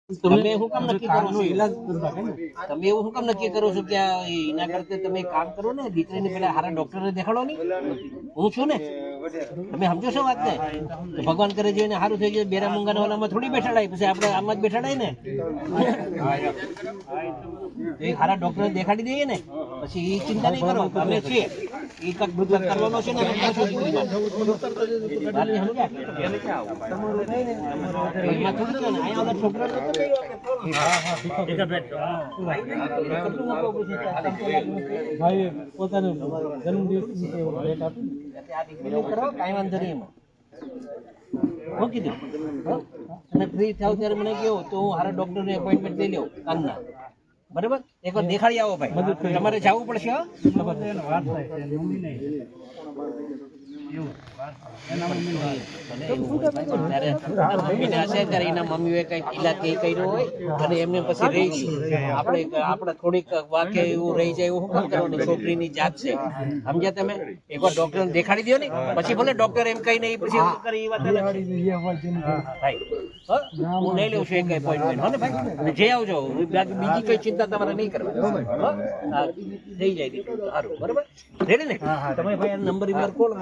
તમે શું કામ નક્કી કરો છો ઈલાજ તમે એવું શું કામ નક્કી કરો છો કે એના કરતા તમે એક કામ કરો ને દીકરીને પેલા સારા ડોક્ટરને દેખાડો નહીં હું છું ને તમે સમજો છો વાત ને તો ભગવાન કરે છે એને સારું થઈ જાય બેરા મૂંગાના ઓલામાં થોડી બેઠાડાય પછી આપણે આમાં જ બેઠાડાય ને એક સારા ડોક્ટરને દેખાડી દઈએ ને પછી એ ચિંતા નહીં કરો અમે છીએ એ કક બધું કરવાનો છે ને અમે પાછું જીવનમાં. બાકી સમજ્યા? એમાં થોડું છે ને અહીંયા ઓલા છોકરાને તો નહીં હોય કે ભાઈ પોતાનો જન્મદિવસ ભેટ આપી આ દીકરીને કરો કાંઈ વાંધો નહીં એમાં હું કીધું અને ફ્રી થાવ ત્યારે મને કહો તો હું સારા ડોક્ટરને એપોઇન્ટમેન્ટ લઈ લઉં કાનના બરાબર એકવાર દેખાડી આવો ભાઈ તમારે જવું પડશે હો મમ્મીને હશે ત્યારે એના મમ્મીએ કઈ ઈલાજ કઈ કર્યો હોય અને એમને પછી રહી ગયું આપણે થોડીક વાક્ય એવું રહી જાય એવું શું કામ કરવાનું છોકરીની જાત છે સમજ્યા તમે એકવાર ડોક્ટરને દેખાડી દો ને પછી ભલે ડોક્ટર એમ કઈ નહીં પછી કરે એ વાત ભાઈ હું લઈ લઉં છું એક એપોઇન્ટમેન્ટ હો ને ભાઈ અને જઈ આવજો બીજી કઈ ચિંતા તમારે નહીં કરવાની થઈ જાય સારું બરાબર રેડી ને તમે ભાઈ નંબર કોણ